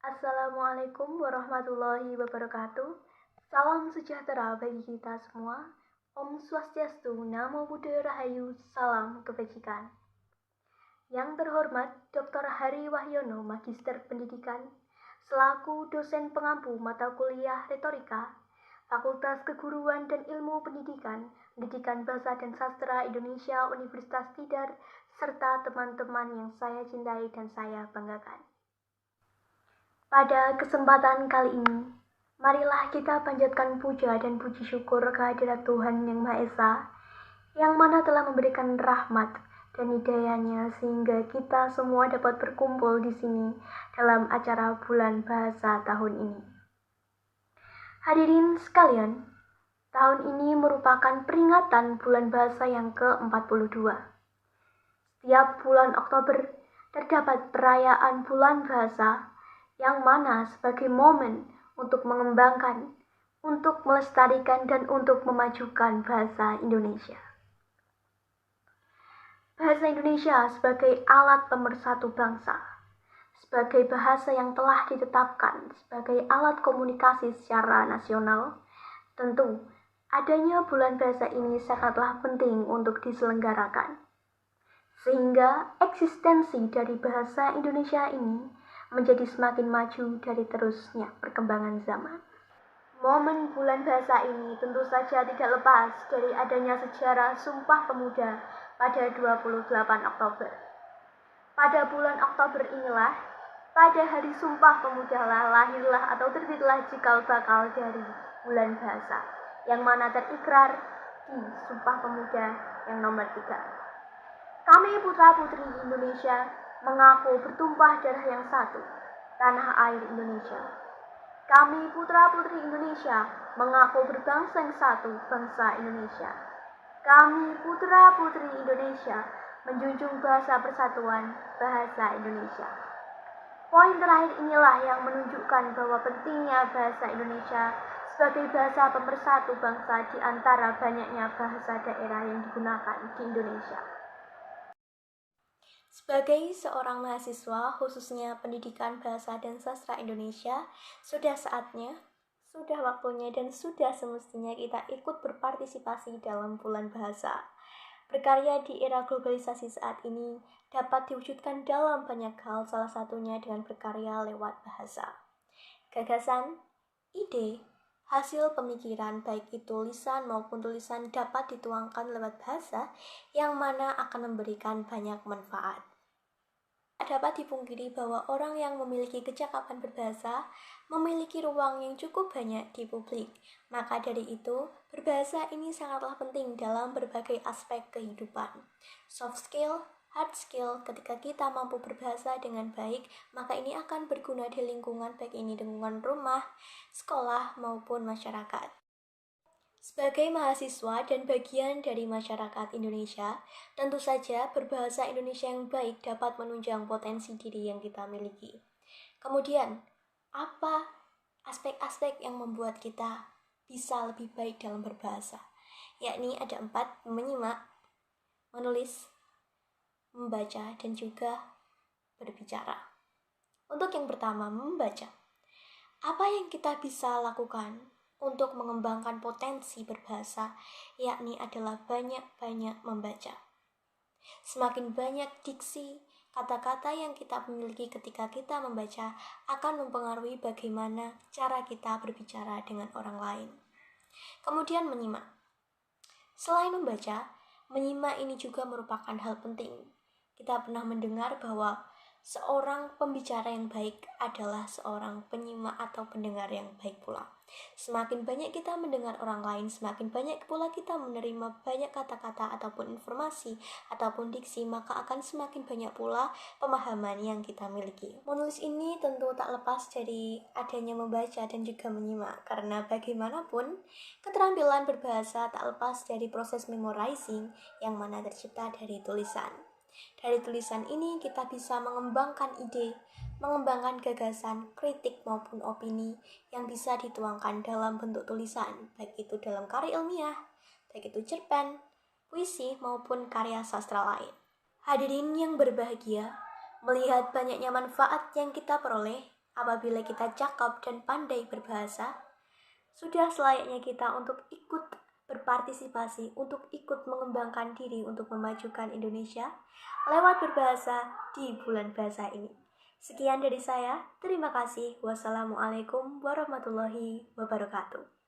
Assalamualaikum warahmatullahi wabarakatuh. Salam sejahtera bagi kita semua. Om Swastiastu, Namo Buddhaya Rahayu, salam kebajikan. Yang terhormat Dr. Hari Wahyono, Magister Pendidikan, selaku dosen pengampu mata kuliah Retorika, Fakultas Keguruan dan Ilmu Pendidikan, Pendidikan Bahasa dan Sastra Indonesia Universitas Tidar, serta teman-teman yang saya cintai dan saya banggakan. Pada kesempatan kali ini, marilah kita panjatkan puja dan puji syukur kehadirat Tuhan Yang Maha Esa, yang mana telah memberikan rahmat dan hidayahnya sehingga kita semua dapat berkumpul di sini dalam acara Bulan Bahasa tahun ini. Hadirin sekalian, tahun ini merupakan peringatan Bulan Bahasa yang ke-42. Setiap bulan Oktober terdapat perayaan Bulan Bahasa yang mana sebagai momen untuk mengembangkan, untuk melestarikan, dan untuk memajukan bahasa Indonesia. Bahasa Indonesia sebagai alat pemersatu bangsa, sebagai bahasa yang telah ditetapkan sebagai alat komunikasi secara nasional, tentu adanya bulan bahasa ini sangatlah penting untuk diselenggarakan. Sehingga eksistensi dari bahasa Indonesia ini menjadi semakin maju dari terusnya perkembangan zaman. Momen bulan bahasa ini tentu saja tidak lepas dari adanya sejarah Sumpah Pemuda pada 28 Oktober. Pada bulan Oktober inilah, pada hari Sumpah Pemuda lahirlah atau terbitlah cikal bakal dari bulan bahasa, yang mana terikrar di Sumpah Pemuda yang nomor 3. Kami putra-putri Indonesia mengaku bertumpah darah yang satu, tanah air Indonesia. Kami putra-putri Indonesia mengaku berbangsa yang satu, bangsa Indonesia. Kami putra-putri Indonesia menjunjung bahasa persatuan, bahasa Indonesia. Poin terakhir inilah yang menunjukkan bahwa pentingnya bahasa Indonesia sebagai bahasa pemersatu bangsa di antara banyaknya bahasa daerah yang digunakan di Indonesia. Sebagai seorang mahasiswa, khususnya pendidikan bahasa dan sastra Indonesia, sudah saatnya, sudah waktunya, dan sudah semestinya kita ikut berpartisipasi dalam bulan bahasa. Berkarya di era globalisasi saat ini dapat diwujudkan dalam banyak hal, salah satunya dengan berkarya lewat bahasa. Gagasan, ide, hasil pemikiran baik itu lisan maupun tulisan dapat dituangkan lewat bahasa yang mana akan memberikan banyak manfaat. Dapat dipungkiri bahwa orang yang memiliki kecakapan berbahasa memiliki ruang yang cukup banyak di publik. Maka dari itu, berbahasa ini sangatlah penting dalam berbagai aspek kehidupan. Soft skill, hard skill, ketika kita mampu berbahasa dengan baik, maka ini akan berguna di lingkungan, baik ini lingkungan rumah, sekolah, maupun masyarakat. Sebagai mahasiswa dan bagian dari masyarakat Indonesia, tentu saja berbahasa Indonesia yang baik dapat menunjang potensi diri yang kita miliki. Kemudian, apa aspek-aspek yang membuat kita bisa lebih baik dalam berbahasa? Yakni ada 4, menyimak, menulis, membaca, dan juga berbicara. Untuk yang pertama, membaca. Apa yang kita bisa lakukan untuk mengembangkan potensi berbahasa, yakni adalah banyak-banyak membaca. Semakin banyak diksi, kata-kata yang kita miliki ketika kita membaca akan mempengaruhi bagaimana cara kita berbicara dengan orang lain. Kemudian menyimak. Selain membaca, menyimak ini juga merupakan hal penting. Kita pernah mendengar bahwa seorang pembicara yang baik adalah seorang penyimak atau pendengar yang baik pula. Semakin banyak kita mendengar orang lain, semakin banyak pula kita menerima banyak kata-kata ataupun informasi ataupun diksi, maka akan semakin banyak pula pemahaman yang kita miliki. Menulis ini tentu tak lepas dari adanya membaca dan juga menyimak, karena bagaimanapun keterampilan berbahasa tak lepas dari proses memorizing yang mana tercipta dari tulisan. Dari tulisan ini kita bisa mengembangkan ide, mengembangkan gagasan, kritik maupun opini yang bisa dituangkan dalam bentuk tulisan, baik itu dalam karya ilmiah, baik itu cerpen, puisi maupun karya sastra lain. Hadirin yang berbahagia, melihat banyaknya manfaat yang kita peroleh, Apabila kita cakap dan pandai berbahasa, sudah selayaknya kita untuk ikut berpartisipasi, untuk ikut mengembangkan diri untuk memajukan Indonesia lewat berbahasa di bulan bahasa ini. Sekian dari saya, terima kasih. Wassalamualaikum warahmatullahi wabarakatuh.